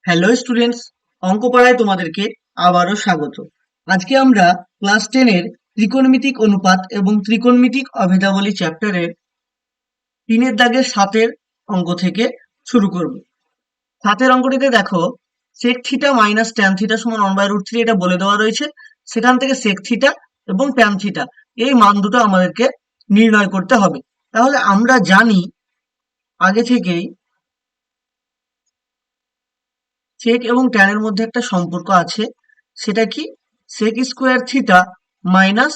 Hello students, অঙ্ক পড়ায় তোমাদেরকে আবারও স্বাগত। আজকে আমরা ক্লাস 10 এর ত্রিকোণমিতিক অনুপাত এবং ত্রিকোণমিতিক অভেদাবলী চ্যাপ্টারের 3 এর দাগের 7 অঙ্ক থেকে শুরু করব। 7 অঙ্কটিতে দেখো, sec theta minus tan theta সমান 1/√3 এটা বলে দেওয়া রয়েছে। সেখান থেকে sec থিটা এবং tan থিটা এই মান দুটো আমাদেরকে নির্ণয় করতে হবে। তাহলে আমরা জানি আগে থেকেই সেক এবং ট্যান এর মধ্যে একটা সম্পর্ক আছে। সেটা কি? Sec square theta minus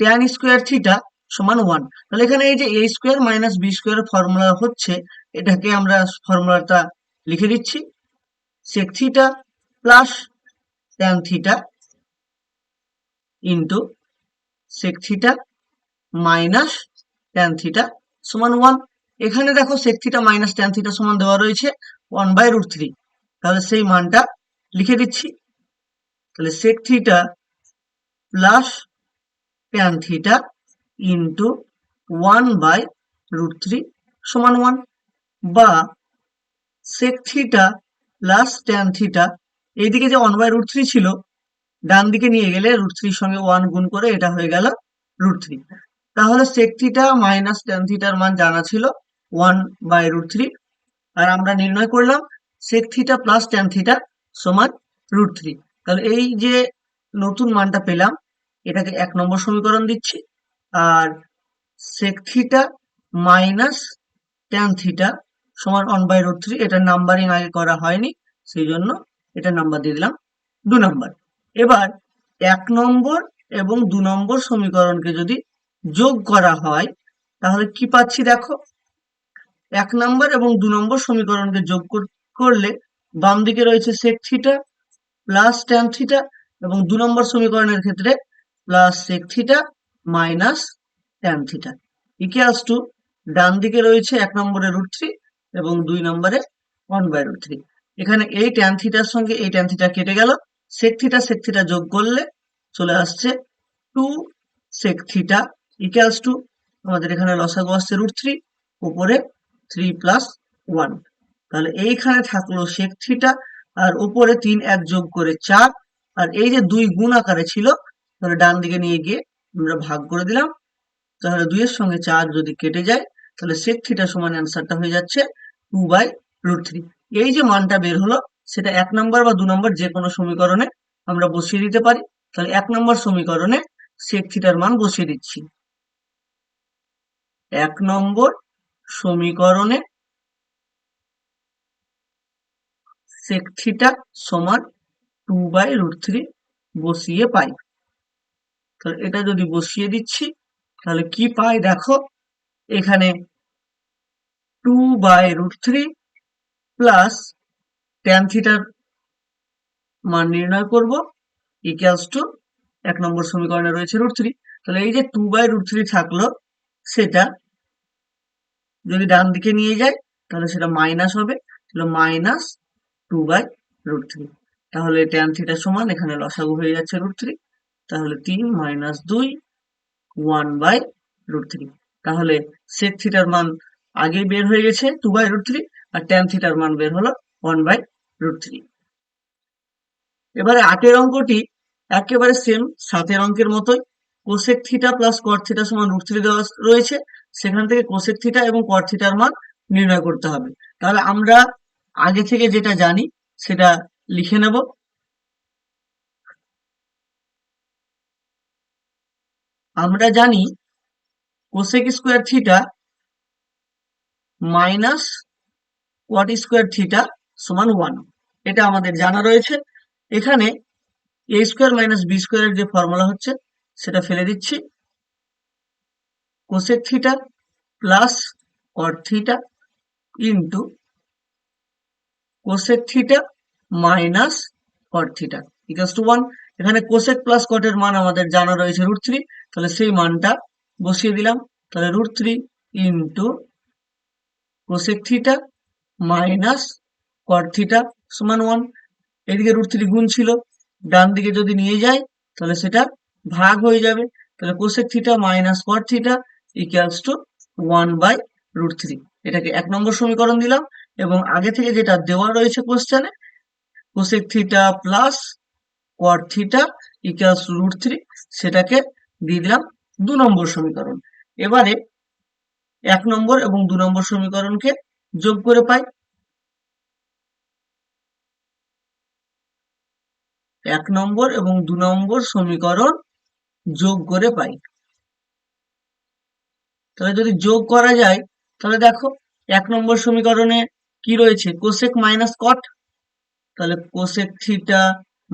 tan square theta সমান 1। তাহলে এখানে এই যে a square minus B square formula হচ্ছে, এটাকে আমরা ফর্মুলাটা লিখে দিচ্ছি। Sec theta plus tan theta into sec theta minus tan theta সমান 1। এখানে দেখো sec theta minus tan theta সমান দেওয়া রয়েছে 1/√3। তাহলে সেই মানটা লিখে দিচ্ছি। তাহলে sec theta plus tan theta into 1/√3 সমান 1, বা sec theta plus tan theta, এইদিকে যে 1/√3 ছিল ডান দিকে নিয়ে গেলে √3 এর সঙ্গে 1 গুণ করে এটা হয়ে গেল √3। তাহলে sec থিটা মাইনাস tan থিটার মান জানা ছিল 1/√3, আর আমরা নির্ণয় করলাম sec theta plus tan theta সমান √3। তাহলে এই যে নতুন মানটা পেলাম, এটাকে 1 নম্বর সমীকরণ দিচ্ছি। আর sec theta minus tan theta সমান 1/√3, এটার নাম্বারিং আগে করা হয়নি, সেই জন্য এটা নাম্বার দিয়ে দিলাম 2 নম্বর। এবার 1 নম্বর এবং 2 নম্বর সমীকরণকে যদি যোগ করা হয় তাহলে কি পাচ্ছি দেখো। 1 নম্বর এবং 2 নম্বর সমীকরণকে যোগ করলে বাম দিকে রয়েছে sec theta plus tan theta, এবং 2 নম্বর সমীকরণের ক্ষেত্রে plus sec theta minus tan theta equals to, ডান দিকে রয়েছে 1 নম্বরে √3 এবং 2 নম্বরে 1/√3। এখানে এই tan থিটার সঙ্গে এই tan থিটা কেটে গেল, sec থিটা যোগ করলে চলে আসছে 2 sec থিটা ইকুয়ালস টু, আমাদের এখানে লসাগু আসছে √3, উপরে 3 প্লাস 1। তাহলে এইখানে থাকলো sec থিটা, আর উপরে 3 1 যোগ করে 4, আর এই যে 2 গুণ আকারে ছিল, তাহলে ডান দিকে নিয়ে গিয়ে আমরা ভাগ করে দিলাম। তাহলে 2 এর সঙ্গে 4 যদি কেটে যায়, তাহলে sec থিটা সমান অ্যান্সারটা হয়ে যাচ্ছে 2/√3। এই যে মানটা বের হলো, সেটা 1 নম্বর বা 2 নম্বর যে কোনো সমীকরণে আমরা বসিয়ে দিতে পারি। তাহলে 1 নম্বর সমীকরণে sec থিটার মান বসিয়ে দিচ্ছি। 1 নম্বর সমীকরণে sec থিটা সমান 2/√3 বসিয়ে পাই। তাহলে এটা যদি বসিয়ে দিচ্ছি তাহলে কি পাই দেখো, এখানে 2/√3 প্লাস tan থিটার মান নির্ণয় করব ইকুয়ালস টু, 1 নম্বর সমীকরণে রয়েছে √3। তাহলে এই যে 2/√3 থাকলো, সেটা যদি ডান দিকে নিয়ে যায় তাহলে সেটা মাইনাস হবে, তাহলে মাইনাস 2/√3। তাহলে tan থিটা সমান, এখানে লসাগু হয়ে যাচ্ছে √3, তাহলে 3 মাইনাস 2 1/√3। তাহলে sec থিটার মান আগেই বের হয়ে গেছে 2/√3, আর tan থিটার মান বের হলো 1/√3। এবারে 8 অঙ্কটি একেবারে সেম 7 অঙ্কের মতোই। Cosec theta plus cot theta সমান √3 দেওয়া রয়েছে, সেখান থেকে কোসেক থিটা এবং কট থিটার মান নির্ণয় করতে হবে। তাহলে আমরা আগে থেকে যেটা জানি সেটা লিখে নেব। আমরা জানি কোসেক স্কোয়ার থিটা মাইনাস কট স্কোয়ার থিটা সমান 1, এটা আমাদের জানা রয়েছে। এখানে a স্কোয়ার মাইনাস বি স্কোয়ারের যে ফর্মুলা হচ্ছে সেটা ফেলে দিচ্ছি। Cosec theta plus cot theta into cosec theta minus cot theta equals to 1। এখানে কোসেক প্লাস কটের মান আমাদের জানা রয়েছে √3, তাহলে সেই মানটা বসিয়ে দিলাম। তাহলে √3 into cosec theta minus cot theta সমান 1। এদিকে √3 গুণ ছিল, ডান দিকে যদি নিয়ে যাই তাহলে সেটা ভাগ হয়ে যাবে। তাহলে cosec theta minus cot theta equals two 1/√3। এটাকে 1 নম্বর সমীকরণ দিলাম, এবং আগে থেকে যেটা দেওয়া রয়েছে কোশ্চেনে cosec theta plus cot theta equals two √3, সেটাকে দিয়ে দিলাম 2 নম্বর সমীকরণ। এবারে 1 নম্বর এবং 2 নম্বর সমীকরণকে যোগ করে পাই। 1 নম্বর এবং 2 নম্বর সমীকরণ যোগ করে পাই। তাহলে যদি যোগ করা যায় তাহলে দেখো 1 নম্বর সমীকরণে কি রয়েছে, কোসেক মাইনাস কট, তাহলে cosec theta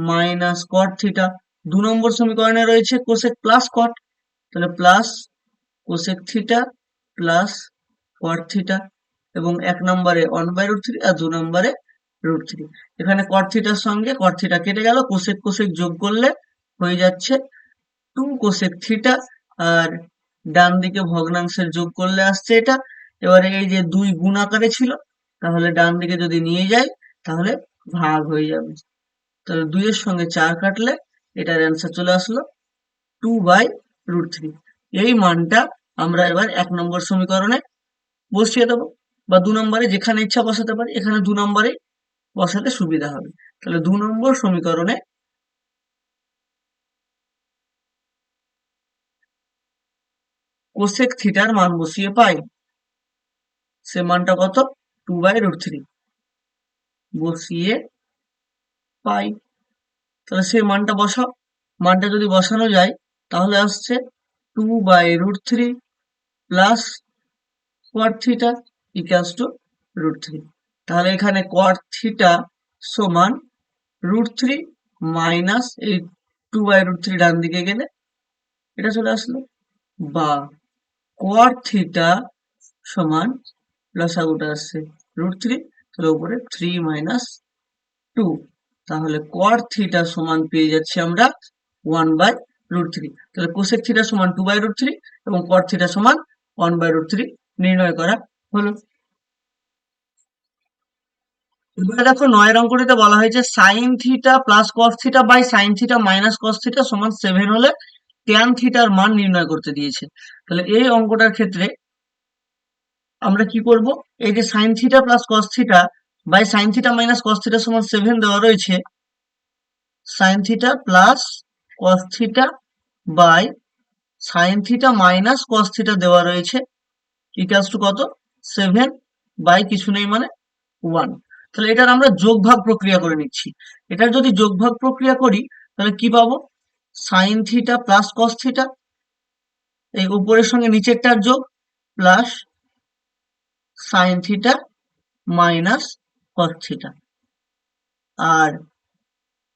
minus cot theta. 2 নম্বর সমীকরণে রয়েছে কোসেক প্লাস কট, তাহলে plus cosec theta plus cot theta, এবং 1 নম্বরে 1/√3 আর 2 নম্বরে √3। এখানে কট থিটার সঙ্গে কট থিটা কেটে গেল, কোসেক কোসেক যোগ করলে হয়ে যাচ্ছে 2 কোসেক থিটা, আর ডান দিকে ভগ্নাংশের যোগ করলে আসছে এটা। এবারে এই যে 2 গুণ আকারে ছিল, তাহলে ডান দিকে যদি নিয়ে যাই তাহলে ভাগ হয়ে যাবে। তাহলে 2 এর সঙ্গে 4 কাটলে এটার অ্যান্সার চলে আসলো 2/√3। এই মানটা আমরা এবার 1 নম্বর সমীকরণে বসিয়ে দেবো, বা 2 নম্বরে যেখানে ইচ্ছা বসাতে পারি, এখানে 2 নম্বরে বসাতে সুবিধা হবে। তাহলে 2 নম্বর সমীকরণে কোসেক থিটার মান বসিয়ে পাই, সে মানটা কত, 2/√3 বসিয়ে পাই। তাহলে সেই মানটা বসাও, মানটা যদি বসানো যায় তাহলে আসছে 2/√3 plus cot theta equals two √3। তাহলে এখানে কট থিটা সমান √3 মাইনাস এই 2/√3 ডান দিকে গেলে এটা চলে আসলো, বা কট থিটা সমান লসাগুটা আসছে √3, তাহলে উপরে 3 মাইনাস 2, তাহলে কট থিটা সমান পেয়ে যাচ্ছি আমরা 1/√3। তাহলে কোসেক থিটা সমান 2/√3 এবং কট থিটা সমান 1/√3 নির্ণয় করা হলো। এবারে দেখো 9 অঙ্কটিতে বলা হয়েছে sine theta plus cos theta by sine theta minus cos theta সমান 7 হলে ট্যান থিটার মান নির্ণয় করতে দিয়েছে। তাহলে এই অঙ্কটার ক্ষেত্রে আমরা কি করব, এই যে sine theta plus cos theta by sine theta minus cos theta সমান 7 দেওয়া রয়েছে, sine theta plus cos theta by sine theta minus cos theta দেওয়া রয়েছে ইকুয়ালস টু কত, 7 বাই কিছু নেই মানে 1। তাহলে এটার আমরা যোগ ভাগ প্রক্রিয়া করে নিচ্ছি। এটার যদি যোগ ভাগ প্রক্রিয়া করি তাহলে কি পাবো, sine theta plus cos theta, এই উপরের সঙ্গে নিচেরটার যোগ, plus sine theta minus cos theta, আর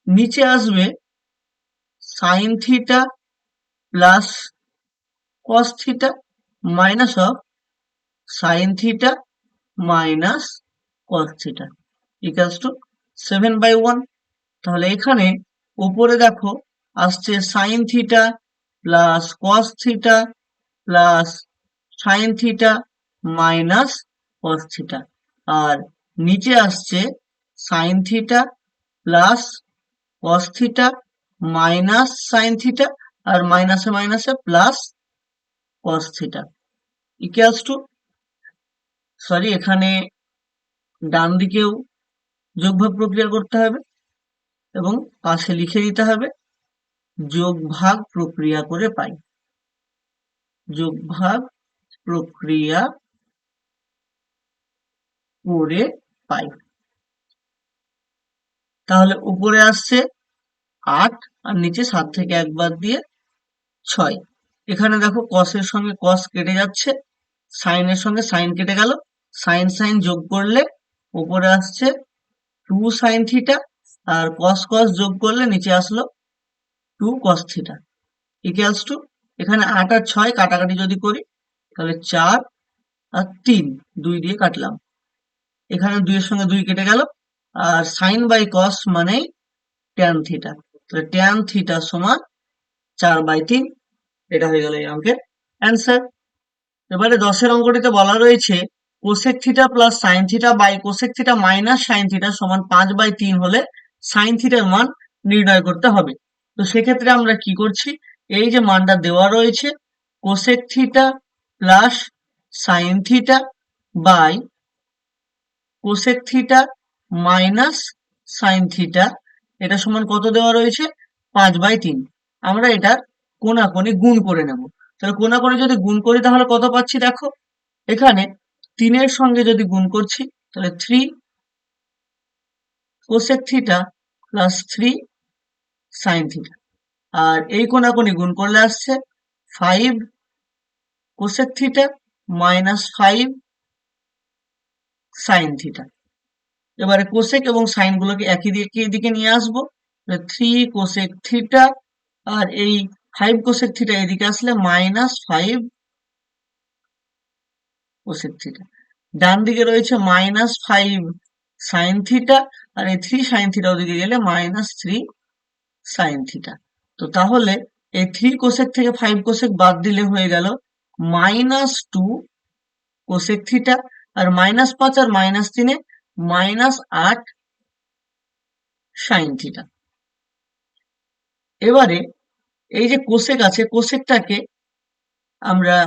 নিচে আসবে sine theta plus cos theta minus of sine theta minus cos theta equals to 7/1। তাহলে এখানে উপরে দেখো আসছে sine theta plus cos theta plus sine theta minus cos theta, আর নিচে আসছে sine theta plus cos theta minus sine theta, আর মাইনাসে মাইনাসে plus cos theta equals two, sorry এখানে ডান দিকেও যোগভাগ প্রক্রিয়া করতে হবে এবং পাশে লিখে দিতে হবে যোগভাগ প্রক্রিয়া করে পাই, যোগভাগ প্রক্রিয়া করে পাই। তাহলে উপরে আসছে 8 আর নিচে 7 থেকে 1 বাদ দিয়ে 6। এখানে দেখো কসের সঙ্গে কস কেটে যাচ্ছে, সাইনের সঙ্গে সাইন কেটে গেল, সাইন সাইন যোগ করলে উপরে আসছে 2 সাইন থিটা, আর কস কস যোগ করলে নিচে আসলো 2 কস থিটা ইকুয়ালস টু, এখানে 8 আর 6 কাটাকাটি যদি করি তাহলে 4 আর 3, 2 দিয়ে কাটলাম, এখানে 2 এর সঙ্গে 2 কেটে গেল, আর সাইন বাই কস মানে ট্যান থিটা, তাহলে ট্যান থিটা সমান 4/3। এটা হয়ে গেল এই অঙ্কের অ্যান্সার। এবারে 10 অঙ্কটিতে বলা রয়েছে cosec theta plus sine theta by cosec theta minus sine theta সমান 5/3 হলে সাইন থিটার মান নির্ণয় করতে হবে। তো সেক্ষেত্রে আমরা কি করছি, এই যে মানটা দেওয়া রয়েছে cosec theta plus sine theta by cosec theta minus sine theta, এটা সমান কত দেওয়া রয়েছে? 5/3। আমরা এটার কোণাকোণি গুণ করে নেব। তাহলে কোণাকোণি যদি গুণ করি তাহলে কত পাচ্ছি দেখো, এখানে 3-এর সঙ্গে যদি গুণ করছি তাহলে 3 cosec theta plus 3 sine theta, আর এই কোণাকোণি গুণ করলে আসছে 5 cosec theta minus 5 sine theta. এবারে কোসেক এবং সাইন গুলোকে একই দিকে নিয়ে আসবো, 3 কোসেক থিটা, আর এই 5 কোসেক থিটা এদিকে আসলে মাইনাস 5 কোসেক থিটা। ডান দিকে রয়েছে মাইনাস 5 সাইন থিটা, আর এই 3 সাইন থিটা ওদিকে গেলে মাইনাস 3 সাইন থিটা। তো তাহলে এই 3 কোসেক থেকে 5 কোসেক বাদ দিলে হয়ে গেল মাইনাস 2 কোসেক থিটা, আর মাইনাস 5 আর মাইনাস 3-এ মাইনাস 8 সাইন থিটা। এবারে এই যে কোসেক আছে, কোসেকটাকে আমরা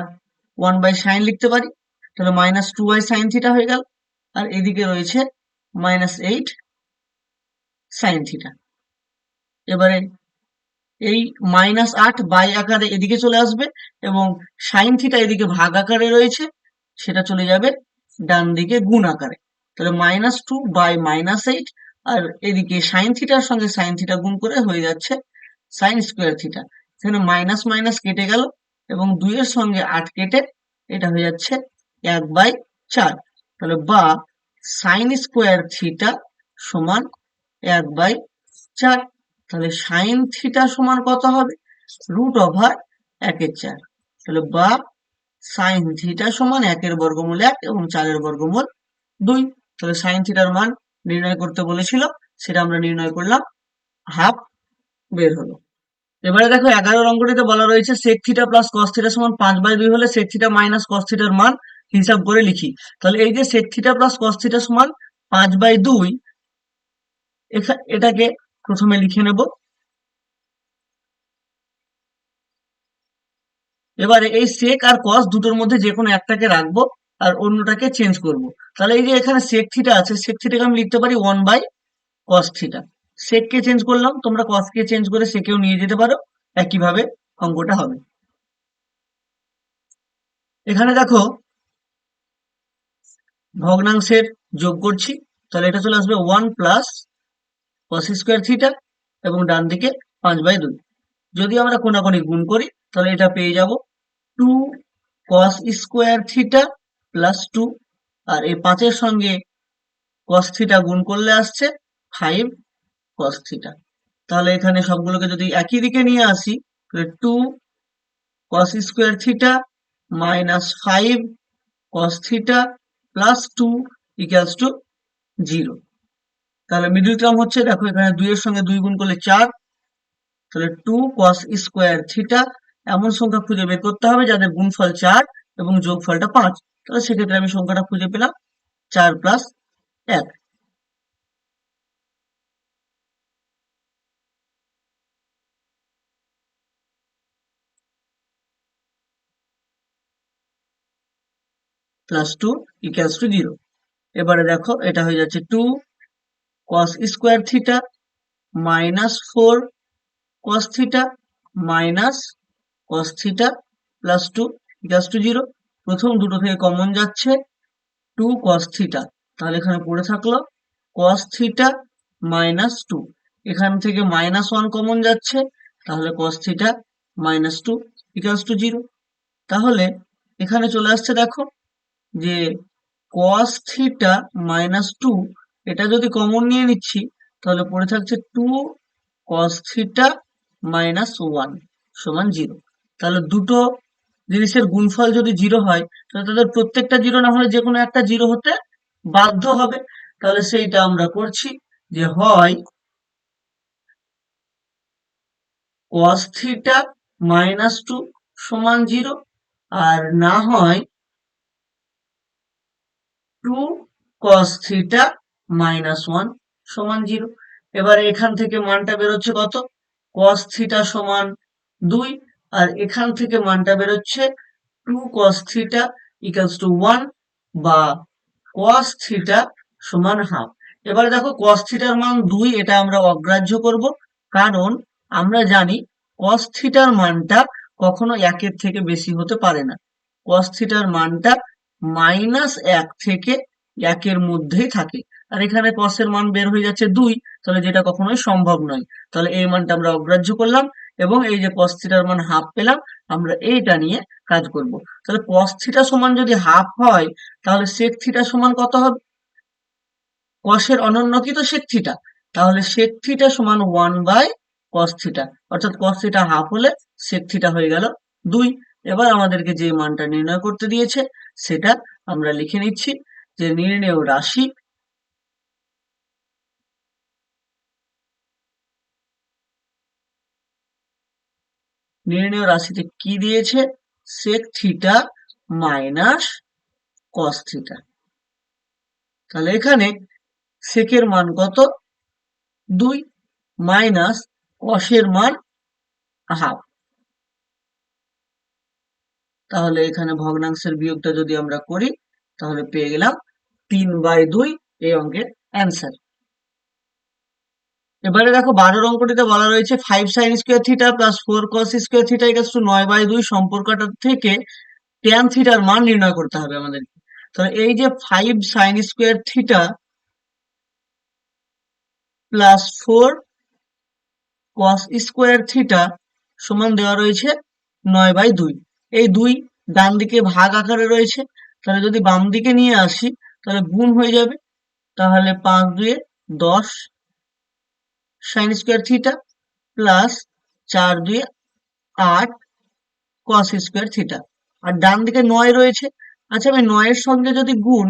1/sin লিখতে পারি, তাহলে মাইনাস 2y সাইন থিটা হয়ে গেল, আর এদিকে রয়েছে মাইনাস 8 সাইন থিটা। এবারে এই মাইনাস 8 বাই আকারে এদিকে চলে আসবে, এবং সাইন থিটা এদিকে ভাগ আকারে রয়েছে, সেটা চলে যাবে ডান দিকে গুণ আকারে। তাহলে মাইনাস 2 বাই মাইনাস 8, আর এদিকে সাইন থিটার সঙ্গে সাইন থিটা গুণ করে হয়ে যাচ্ছে সাইন স্কোয়ার থিটা। এখানে মাইনাস মাইনাস কেটে গেল, এবং 2 এর সঙ্গে 8 কেটে এটা হয়ে যাচ্ছে 1/4। তাহলে বা সাইন স্কোয়ার থিটা সমান 1/4। তাহলে সাইন থিটা সমান কত হবে? √1/4। তাহলে বা সাইন থিটা সমান 1-এর বর্গমূল 1 এবং 4-এর বর্গমূল 2। তাহলে সাইন থিটার মান নির্ণয় করতে বলেছিল, সেটা আমরা নির্ণয় করলাম, হাফ বের হলো। এবারে দেখো 11 অঙ্কটিতে বলা রয়েছে sec theta plus cos theta সমান 5/2 হলে সেক থিটা মাইনাস কস থিটার মান হিসাব করে লিখি। তাহলে এই যে sec theta plus cos theta সমান 5/2, এটাকে প্রথমে লিখে নেব। এবারে এই সেক আর কস দুটোর মধ্যে যে কোনো একটাকে রাখবো আর অন্যটাকে চেঞ্জ করব। তাহলে এই যে এখানে সেক থিটা আছে, সেক থিটাকে আমি লিখতে পারি 1/cos থিটা। সেক কে চেঞ্জ করলাম, তোমরা কস কে চেঞ্জ করে সেকেও নিয়ে যেতে পারো, একইভাবে অঙ্কটা হবে। এখানে দেখো ভগ্নাংশের যোগ করছি, তাহলে এটা চলে আসবে 1 প্লাস কস স্কোয়ার থিটা, এবং ডান দিকে 5/2। যদি আমরা কোণাকুণি গুণ করি তাহলে এটা পেয়ে যাব 2 cos স্কোয়ার থিটা প্লাস 2, আর এই 5-এর সঙ্গে cos থিটা গুণ করলে আসছে 5 cos থিটা। তাহলে এখানে সবগুলোকে যদি একই দিকে নিয়ে আসি তাহলে 2 cos square theta minus 5 cos theta plus 2 equals to 0। তাহলে মিডল টার্ম হচ্ছে, দেখো এখানে 2 এর সঙ্গে 2 গুণ করলে 4, তাহলে 2 cos স্কোয়ার থিটা। এমন সংখ্যা খুঁজে বের করতে হবে যাদের গুণফল 4 এবং যোগফলটা 5। তাহলে সেক্ষেত্রে আমি সংখ্যাটা খুঁজে পেলাম 4 প্লাস 1 প্লাস 2 ইকুয়ালস টু 0। এবারে দেখো এটা হয়ে যাচ্ছে 2 cos square theta minus 4 cos theta minus cos theta plus 2 equals to 0। প্রথম দুটো থেকে কমন যাচ্ছে 2 cos থিটা, তাহলে এখানে পড়ে থাকলো cos থিটা মাইনাস 2। এখান থেকে মাইনাস 1 কমন যাচ্ছে, তাহলে cos theta minus 2 equals to 0। তাহলে এখানে চলে আসছে, দেখো যে cos থিটা মাইনাস 2, এটা যদি কমন নিয়ে নিচ্ছি তাহলে পড়ে থাকছে 2 cos থিটা মাইনাস 1 সমান 0। তাহলে দুটো জিনিসের গুণফল যদি 0 হয় তাহলে তাদের প্রত্যেকটা 0 না হলে যে কোনো একটা 0 হতে বাধ্য হবে। তাহলে সেইটা আমরা করছি, যে হয় cos থিটা মাইনাস 2 সমান 0, আর না হয় 2 cos থিটা মাইনাস 1 সমান 0। এবারে এখান থেকে মানটা বেরোচ্ছে কত? cos থিটা সমান 2, আর এখান থেকে মানটা বেরোচ্ছে 2 cos থিটা ইকুয়ালস টু 1, বা cos থিটা সমান হাফ। এবারে দেখো cos থিটার মান 2, এটা আমরা অগ্রাহ্য করব, কারণ আমরা জানি cos থিটার মানটা কখনো 1 থেকে বেশি হতে পারে না। cos থিটার মানটা -1 থেকে 1 মধ্যেই থাকে। আর এখানে cos এর মান বের হয়ে যাচ্ছে 2, তাহলে যেটা কখনোই সম্ভব নয়। তাহলে এই মানটা আমরা অগ্রাহ্য করলাম এবং এই যে cos থিটার মান হাফ পেলাম, আমরা এইটা নিয়ে কাজ করব। তাহলে cos থিটা সমান যদি হাফ হয়, তাহলে sec থিটা সমান কত হবে? cos এর অনন্য কি তো sec থিটা, তাহলে sec থিটা সমান 1/cos থিটা, অর্থাৎ cos থিটা হাফ হলে sec থিটা হয়ে গেল 2। এবার আমাদেরকে যে মানটা নির্ণয় করতে দিয়েছে সেটা আমরা লিখে নিচ্ছি, যে নির্ণেয় রাশি রাশিতে কি দিয়েছে? sec theta minus cos theta. তাহলে এখানে sec এর মান কত? 2 মাইনাস cos এর মান হাফ। তাহলে এখানে ভগ্নাংশের বিয়োগটা যদি আমরা করি, তাহলে পেয়ে গেলাম 3/2 এই অঙ্কের অ্যান্সার। এবারে দেখো 12 অঙ্কটিতে বলা রয়েছে 5 sin square theta plus 4 cos square theta equals two 9/2 সম্পর্কটা থেকে tan থিটার মান নির্ণয় করতে হবে আমাদের। তাহলে এই যে 5 sin square theta plus 4 cos square theta সমান দেওয়া রয়েছে 9/2। এই 2 ডান দিকে ভাগ আকারে রয়েছে, তাহলে যদি বাম দিকে নিয়ে আসি তাহলে গুণ হয়ে যাবে। তাহলে 5 × 2 = 10 sin square theta plus 4 × 2 = 8 cos square theta. আর ডান দিকে 9 রয়েছে। আচ্ছা, আমি 9 এর সঙ্গে যদি গুণ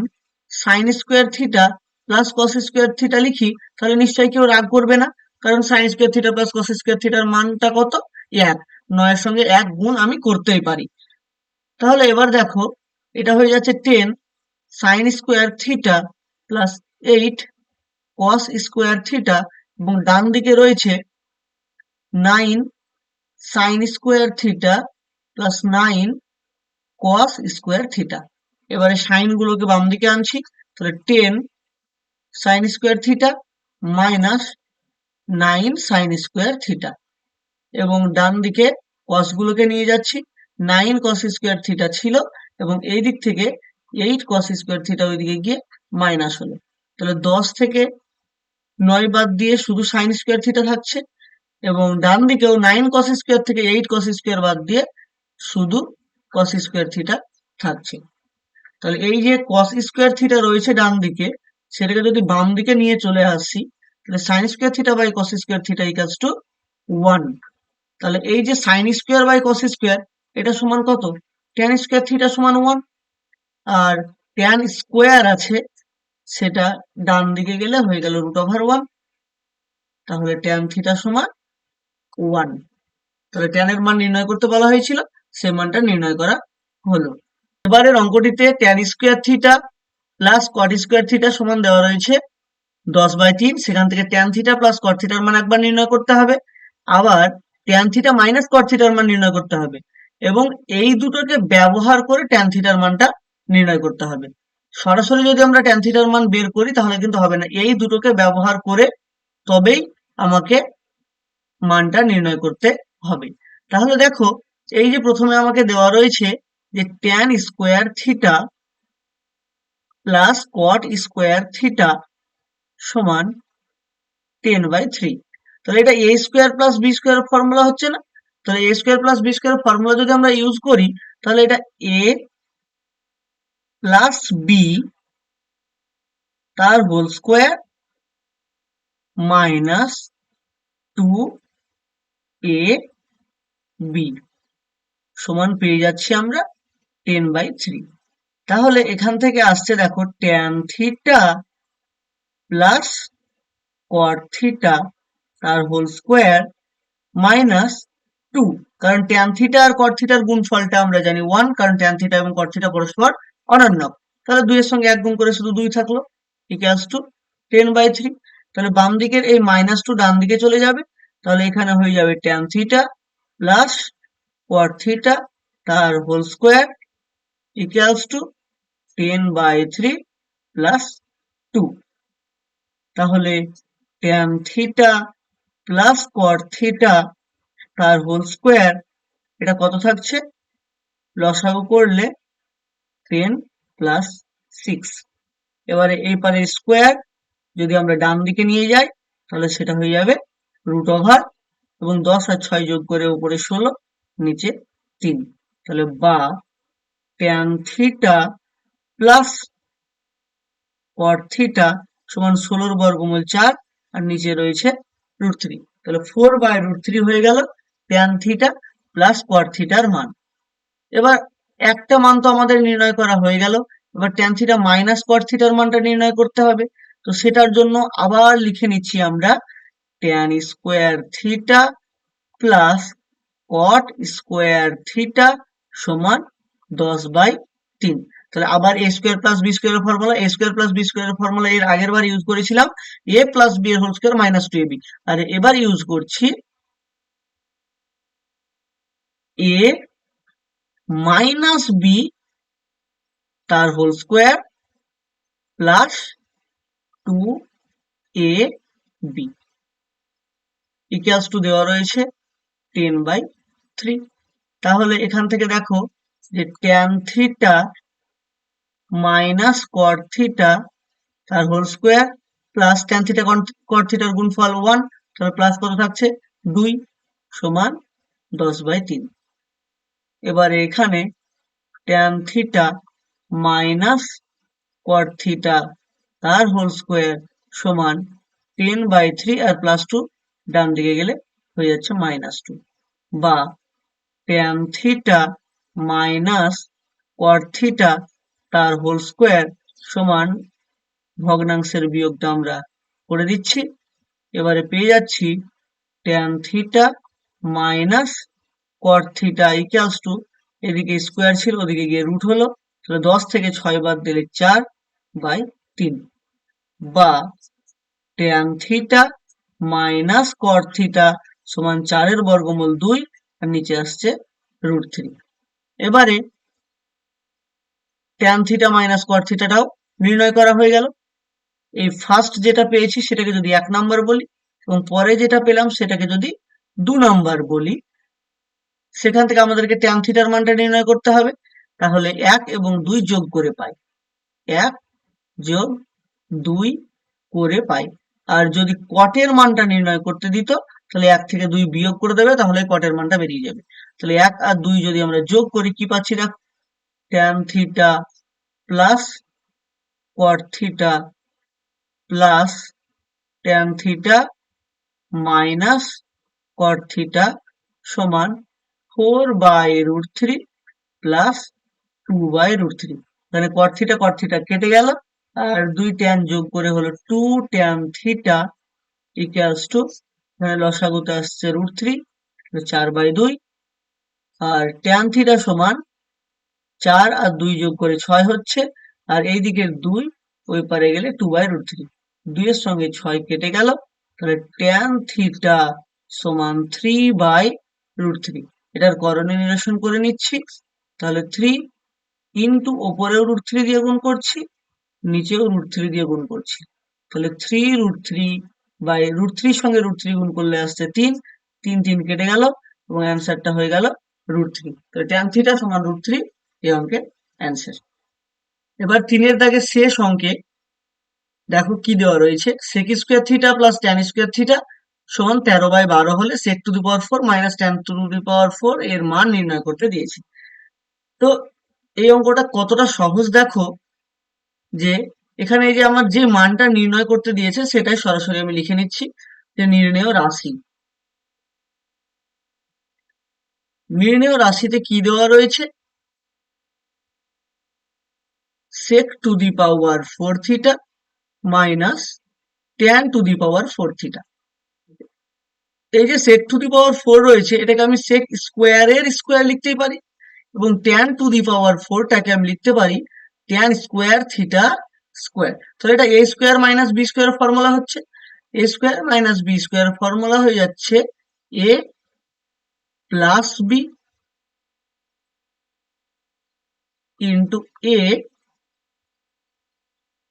sin square theta plus cos square theta লিখি, তাহলে নিশ্চয়ই কেউ রাগ করবে না, কারণ sin square theta plus cos square থিটার মানটা কত? 1। 9 এর সঙ্গে 1 গুণ আমি করতেই পারি। তাহলে এবার দেখো, এটা হয়ে যাচ্ছে 10 sin square theta plus 8 cos square theta, এবং ডান দিকে রয়েছে 9 sin square theta plus 9 cos square theta. এবারে সাইন গুলোকে বাম দিকে আনছি, তাহলে 10 sin square theta minus 9 sin square theta, এবং ডান দিকে cos গুলোকে নিয়ে যাচ্ছি। 9 cos স্কোয়ার থিটা ছিল এবং এই দিক থেকে 8 cos স্কোয়ার থিটা ওইদিকে গিয়ে মাইনাস হলো। তাহলে 10 থেকে 9 বাদ দিয়ে শুধু sin স্কোয়ার থিটা থাকছে, এবং ডান দিকেও 9 cos স্কোয়ার থেকে 8 cos স্কোয়ার বাদ দিয়ে শুধু cos স্কোয়ার থিটা থাকছে। তাহলে এই যে cos স্কোয়ার থিটা রয়েছে ডান দিকে, সেটাকে যদি বাম দিকে নিয়ে চলে আসি, তাহলে sin square theta by cos square theta equals to 1। তাহলে এই যে sin square by cos square, এটা সমান কত? tan স্কোয়ার থিটা সমান 1। আর tan স্কোয়ার আছে, সেটা ডান দিকে গেলে হয়ে গেল √1। তাহলে tan থিটা সমান 1। তাহলে tan এর মান নির্ণয় করতে বলা হয়েছিল, সে মানটা নির্ণয় করা হলো। এবারের অঙ্কটিতে tan square theta plus cot square theta সমান দেওয়া রয়েছে 10/3। সেখান থেকে tan থিটা প্লাস cot থিটার মান একবার নির্ণয় করতে হবে, আবার tan থিটা মাইনাস cot থিটার মান নির্ণয় করতে হবে, এবং এই দুটোকে ব্যবহার করে tan থিটার মানটা নির্ণয় করতে হবে। সরাসরি যদি আমরা tan থিটার মান বের করি তাহলে কিন্তু হবে না, এই দুটোকে ব্যবহার করে তবেই আমাকে মানটা নির্ণয় করতে হবে। তাহলে দেখো, এই যে প্রথমে আমাকে দেওয়া রয়েছে যে tan square theta plus cot square theta সমান 10/3। তাহলে এটা a square plus b square formula হচ্ছে না? তাহলে a square plus b square formula যদি আমরা ইউজ করি, তাহলে এটা a প্লাস b তার হোল স্কোয়ার মাইনাস 2ab সমান পেয়ে যাচ্ছি আমরা 10/3। তাহলে এখান থেকে আসছে দেখো tan theta plus cot theta তার হোল স্কোয়ার মাইনাস 2, কারণ tan থিটা আর cot থিটার গুণফলটা আমরা জানি 1, কারণ tan থিটা এবং cot থিটা পরস্পর অনন্য। তাহলে 2 এর সঙ্গে 1 গুণ করে শুধু 2 থাকলো, ইকুয়ালস টু 10/3। তাহলে বাম দিকের এই -2 ডান দিকে চলে যাবে, তাহলে এখানে হয়ে যাবে tan theta plus cot theta তার whole square equals to 10/3 plus 2। তাহলে tan theta plus cot theta তার হোল স্কোয়ার, এটা কত থাকছে? লসাগু করলে 10 প্লাস 6। এবারে এই পারে স্কোয়ার যদি আমরা ডান দিকে নিয়ে যাই তাহলে সেটা হয়ে যাবে রুট ওভার, এবং 10 আর 6 যোগ করে উপরে 16, নিচে 3। তাহলে বা tan theta plus cot theta সমান 16 বর্গমূল 4, আর নিচে রয়েছে √3। তাহলে 4/√3 হয়ে গেল ট্যান থিটা প্লাস কট থিটার মান। এবার একটা মান তো আমাদের নির্ণয় করা হয়ে গেল, এবার ট্যান থিটা মাইনাস কট থিটার মানটা নির্ণয় করতে হবে। তো সেটার জন্য আবার লিখে নিচ্ছি আমরা tan square theta plus cot square theta সমান 10/3। তাহলে আবার a স্কোয়ার প্লাস বি স্কোয়ারের formula, a square plus B স্কোয়ারের ফর্মুলা এর আগের বার ইউজ করেছিলাম a প্লাস বি এর হোল স্কোয়ার মাইনাস 2ab, আর এবার ইউজ করছি a মাইনাস বি তার whole square plus 2ab equals to দেওয়া রয়েছে 10/3। তাহলে এখান থেকে দেখো যে tan theta minus cot theta তার whole square plus tan theta কট থিটার গুণফল 1, তাহলে প্লাস কত থাকছে 2 সমান 10/3। এবারে এখানে tan theta minus cot theta তার হোল স্কোয়ার সমান 10/3 আর প্লাস 2 ডান দিকে গেলে হয়ে যাচ্ছে -2, বা tan theta minus cot theta তার হোল স্কোয়ার সমান, ভগ্নাংশের বিয়োগটা আমরা করে দিচ্ছি, এবারে পেয়ে যাচ্ছি tan theta minus cot theta equals two, এদিকে স্কোয়ার ছিল ওদিকে গিয়ে রুট হলো, তাহলে 10 থেকে 6 বাদ দিলে 4/3, বা tan theta minus cot theta সমান 4 বর্গমূল 2, আর নিচে আসছে √3। এবারে ট্যান থিটা মাইনাস কট থিটাটাও নির্ণয় করা হয়ে গেল। এই ফার্স্ট যেটা পেয়েছি সেটাকে যদি 1 নাম্বার বলি, এবং পরে যেটা পেলাম সেটাকে যদি 2 নাম্বার বলি, সেখান থেকে আমাদেরকে ট্যান থিটার মানটা নির্ণয় করতে হবে। তাহলে 1 এবং 2 যোগ করে পাই, 1 যোগ 2 করে পাই। আর যদি কটের মানটা নির্ণয় করতে দিত তাহলে 1 থেকে 2 বিয়োগ করে দেবে, তাহলে কটের মানটা বেরিয়ে যাবে। তাহলে 1 আর 2 যদি আমরা যোগ করি কি পাচ্ছি, দেখ tan theta plus cot theta plus tan theta minus cot theta সমান 4/√3 প্লাস 2/√3। তাহলে কট থিটা কেটে গেল, আর 2 ট্যান যোগ করে হলো 2 ট্যান থিটা ইকুয়ালস টু, এখানে লসাগুতে আসছে √3, 4/2, আর ট্যান থিটা সমান 4 আর 2 যোগ করে 6 হচ্ছে, আর এই দিকের 2 ওই পারে গেলে 2/√3, 2 এর সঙ্গে 6 কেটে গেল, তাহলে ট্যান থিটা সমান 3/√3। এটার করণীয় নিরসন করে নিচ্ছি, তাহলে 3 ইন্টু ওপরেও √3 দিয়ে গুণ করছি, নিচেও √3 দিয়ে গুণ করছি, তাহলে 3√3/√3 সঙ্গে √3 গুণ করলে আসছে 3, 3 কেটে গেল, এবং অ্যান্সারটা হয়ে গেল √3। তো ট্যান থিটা সমান √3 এই অঙ্কের অ্যান্সার। এবার 3 এর দাগে শেষ অঙ্কে দেখো কি দেওয়া রয়েছে, sec square theta plus tan square theta সমান 13/12 হলে sec to the power 4 minus tan to the power 4 এর মান নির্ণয় করতে দিয়েছে। তো এই অঙ্কটা কতটা সহজ দেখো, যে এখানে এই যে আমার যে মানটা নির্ণয় করতে দিয়েছে সেটাই সরাসরি আমি লিখে নিচ্ছি, যে নির্ণেয় রাশি। নির্ণেয় রাশিতে কি দেওয়া রয়েছে, sec to the power 4 theta minus tan to the power 4 theta. এই যে sec টু দি পাওয়ার 4 রয়েছে এটাকে আমি sec স্কোয়ারের স্কোয়ার লিখতেই পারি, এবং tan টু দি পাওয়ার 4 টাকে আমি লিখতে পারি tan স্কোয়ার থিটা স্কোয়ার। তাহলে এটা a square minus B square formula হচ্ছে, a square minus B square formula হয়ে যাচ্ছে a plus B into a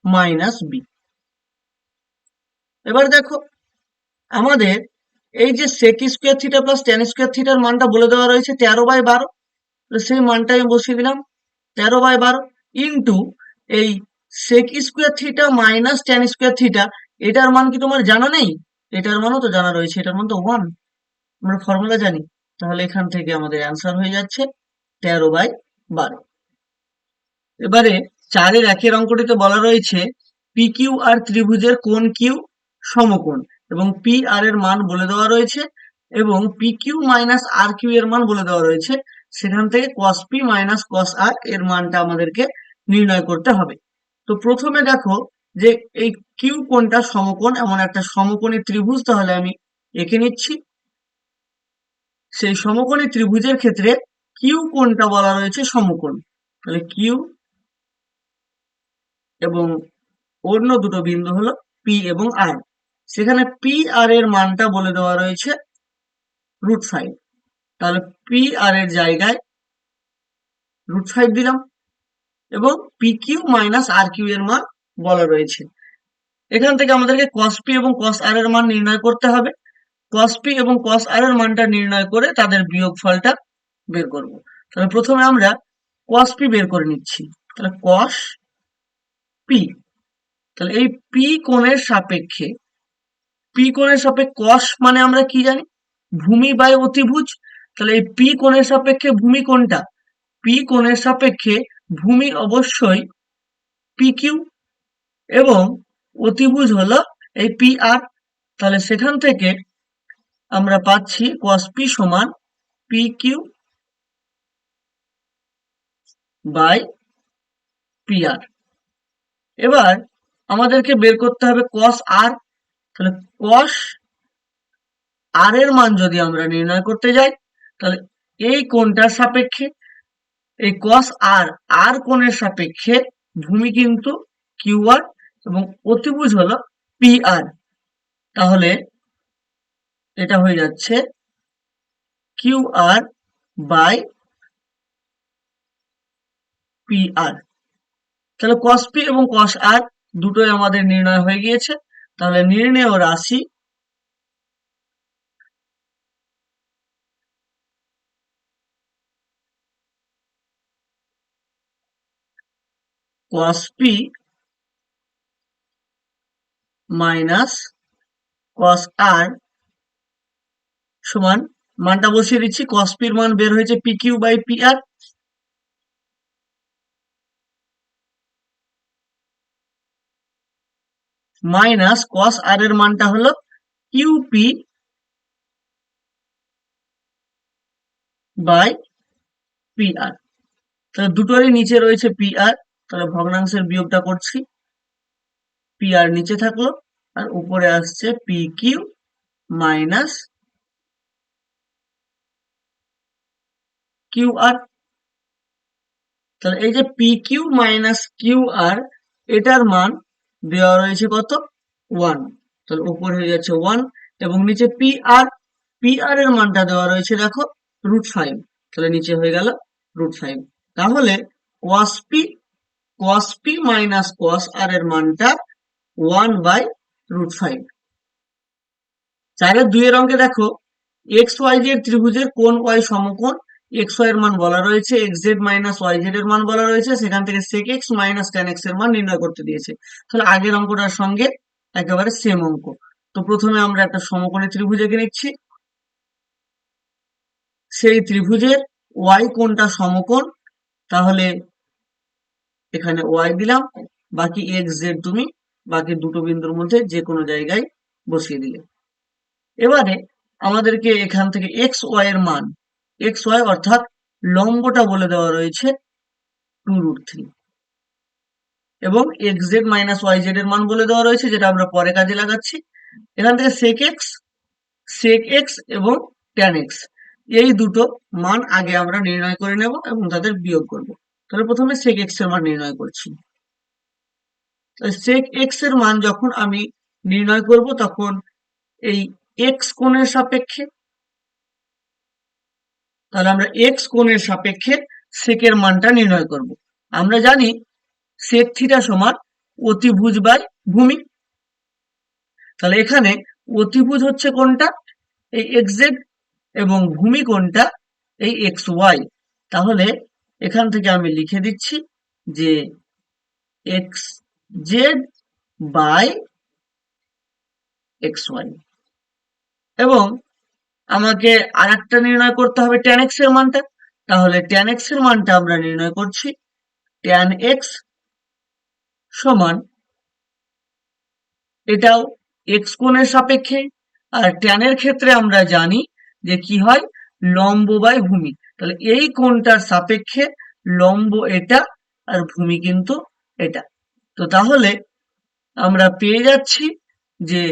minus B. এবার দেখো আমাদের এই যে sec square theta plus tan square থিটার মানটা বলে দেওয়া রয়েছে 13/12, সেই মানটা আমি বসিয়ে দিলাম 13/12 ইন্টু এই sec square theta minus tan square theta, এটার মান কি তোমার জানা নেই? এটার মানও তো জানা রয়েছে, এটার মান তো 1, আমরা ফর্মুলা জানি। তাহলে এখান থেকে আমাদের অ্যান্সার হয়ে যাচ্ছে 13/12। এবারে 4-এর 1-এর অঙ্কটিতে বলা রয়েছে পি কিউ আর ত্রিভুজের কোণ কিউ সমকোণ এবং পি আর এর মান বলে দেওয়া রয়েছে এবং পি কিউ মাইনাস আর কিউ এর মান বলে দেওয়া রয়েছে। সেখান থেকে কস পি মাইনাস কস আর এর মানটা আমাদেরকে নির্ণয় করতে হবে। তো প্রথমে দেখো যে এই কিউ কোণটা সমকোণ, এমন একটা সমকোণী ত্রিভুজ তাহলে আমি এঁকে নিচ্ছি। সেই সমকোণী ত্রিভুজের ক্ষেত্রে কিউ কোণটা বলা রয়েছে সমকোণ, তাহলে কিউ এবং অন্য দুটো বিন্দু হলো পি এবং আর। সেখানে পি আর এর মানটা বলে দেওয়া রয়েছে √5, তাহলে পি আর এর জায়গায় √5 দিলাম এবং পি কিউ মাইনাস আর কিউ এর মান বলা রয়েছে। এখান থেকে আমাদেরকে কস পি এবং কস আর এর মান নির্ণয় করতে হবে। কস পি এবং কস আর এর মানটা নির্ণয় করে তাদের বিয়োগফলটা বের করব। তাহলে প্রথমে আমরা কস পি বের করে নিচ্ছি, তাহলে কস পি, তাহলে এই পি কোণের সাপেক্ষে, পি কোণের সাপেক্ষে কস মানে আমরা কি জানি? ভূমি বাই অতিভুজ। তাহলে এই পি কোণের সাপেক্ষে ভূমি কোনটা? পি কোণের সাপেক্ষে ভূমি অবশ্যই পি কিউ এবং অতিভুজ হলো এই পি আর। তাহলে সেখান থেকে আমরা পাচ্ছি কস পি সমান পি কিউ বাই পি আর। এবার আমাদেরকে বের করতে হবে কস আর, তাহলে কস আর এর মান যদি আমরা নির্ণয় করতে যাই তাহলে এই কোণটার সাপেক্ষে এই কস আর আর কোণের সাপেক্ষে ভূমি কিন্তু কিউ আর এবং অতিভুজ হলো পি আর। তাহলে এটা হয়ে যাচ্ছে Q R by P R. তাহলে কস পি এবং কস আর দুটোই আমাদের নির্ণয় হয়ে গিয়েছে। তাহলে নির্ণেয় রাশি cos p minus cos r সমান, মানটা বসিয়ে দিচ্ছি, cos p এর মান বের হয়েছে P Q by P R minus cos r এর মানটা হলো Q P by P R. তাহলে দুটোরই নিচে রয়েছে পি আর, তাহলে ভগ্নাংশের বিয়োগটা করছি, পি আর নিচে থাকলো আর উপরে আসছে P Q minus Q R. তাহলে এই যে P Q minus Q R এটার মান দেওয়া রয়েছে কত? 1, তাহলে উপরে হয়ে যাচ্ছে 1 এবং নিচে পি আর, পি আর এর মানটা দেওয়া রয়েছে দেখো √5, তাহলে নিচে হয়ে গেল √5। তাহলে cos p minus cos r এর মানটা 1/√5। 4-এর 2-এর অঙ্কে দেখো এক্স ওয়াই জেড ত্রিভুজের কোণ ওয়াই সমকোণ, এক্স ওয়াই এর মান বলা রয়েছে, X Z minus Y Z এর মান বলা রয়েছে, সেখান থেকে sec X minus tan X এর মান নির্ণয় করতে দিয়েছে। তাহলে আগের অঙ্কটার সঙ্গে একেবারে সেম অঙ্ক। তো প্রথমে আমরা একটা সমকোণী ত্রিভুজ এঁকে নিচ্ছি, সেই ত্রিভুজের ওয়াই কোণটা সমকোণ, তাহলে এখানে ওয়াই দিলাম, বাকি এক্স জেড তুমি বাকি দুটো বিন্দুর মধ্যে যে কোনো জায়গায় বসিয়ে দিলে। এবারে আমাদেরকে এখান থেকে এক্স ওয়াই এর মান, এক্স ওয়াই অর্থাৎ লম্বটা বলে দেওয়া রয়েছে 2√3 এবং X Z minus Y Z এর মান বলে দেওয়া রয়েছে, যেটা আমরা পরে কাজে লাগাচ্ছি। এখান থেকে সেক এক্স এবং ট্যান এক্স এই দুটো মান আগে আমরা নির্ণয় করে নেব এবং তাদের বিয়োগ করব। তাহলে প্রথমে সেক এক্স এর মান নির্ণয় করছি। সেক এক্স এর মান যখন আমি নির্ণয় করব তখন এই এক্স কোণের সাপেক্ষে, তাহলে আমরা এক্স কোণের সাপেক্ষে সেকের মানটা নির্ণয় করব। আমরা জানি সেক থিটা সমান অতিভুজ বাই ভূমি, তাহলে এখানে অতিভুজ হচ্ছে কোনটা, এই xz, এবং ভূমি কোনটা, এই xy। তাহলে এখান থেকে আমি লিখে দিচ্ছি যে xz বাই xy। এবং আমাকে আরেকটা নির্ণয় করতে হবে tan x এর মানটা। তাহলে tan x এর মানটা আমরা নির্ণয় করছি, tan x সমান, এটাও x কোণের সাপেক্ষে, আর tan এর ক্ষেত্রে আমরা জানি যে কি হয়, লম্ব বাই ভূমি। তাহলে এই কোণটার সাপেক্ষে লম্ব এটা আর ভূমি কিন্তু এটা। তো তাহলে আমরা পেয়ে যাচ্ছি যে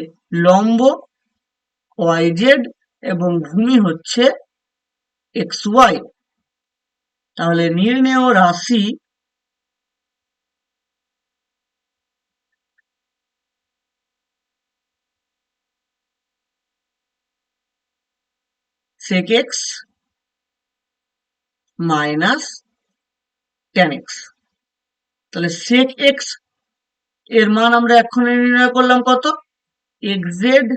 লম্ব yz এবং ভূমি হচ্ছে xy। তাহলে নির্ণেয় রাশি sec x minus tan x। তাহলে sec x এর মান আমরা এক্ষুনি নির্ণয় করলাম কত, xz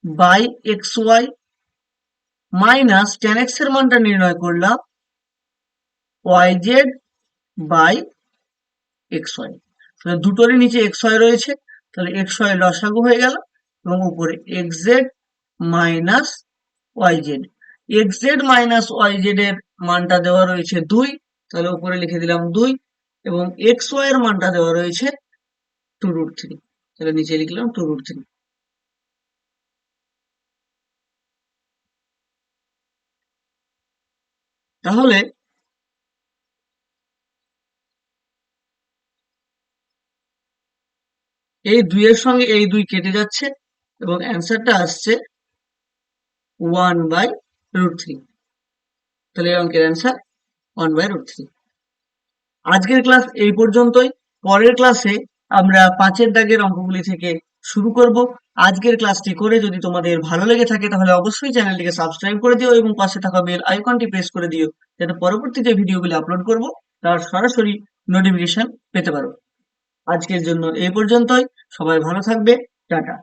by xy minus tan x এর মানটা নির্ণয় করলাম yz বাই xy। তাহলে দুটোরই নিচে xy রয়েছে, তাহলে xy লসাগু হয়ে গেল, এবং উপরে xz minus yz। xz minus yz এর মানটা দেওয়া রয়েছে 2, তাহলে উপরে লিখে দিলাম 2, এবং xy এর মানটা দেওয়া রয়েছে 2√3, তাহলে নিচে লিখলাম 2√3। তাহলে এই 2 এর সঙ্গে এই 2 কেটে যাচ্ছে, এবং অ্যান্সারটা আসছে 1/√3। তাহলে এই অঙ্কের অ্যান্সার 1/√3। আজকের ক্লাস এই পর্যন্তই। পরের ক্লাসে আমরা 5-এর দাগের অঙ্কগুলি থেকে শুরু করব। আজকের ক্লাসটি করে যদি তোমাদের ভালো লেগে থাকে তাহলে অবশ্যই চ্যানেলটিকে সাবস্ক্রাইব করে দিও এবং পাশে থাকা বেল আইকনটি প্রেস করে দিও, যাতে পরবর্তী যে ভিডিওগুলি আপলোড করব তার সরাসরি নোটিফিকেশন পেতে পারো। আজকের জন্য এই পর্যন্তই। সবাই ভালো থাকবে। টাটা।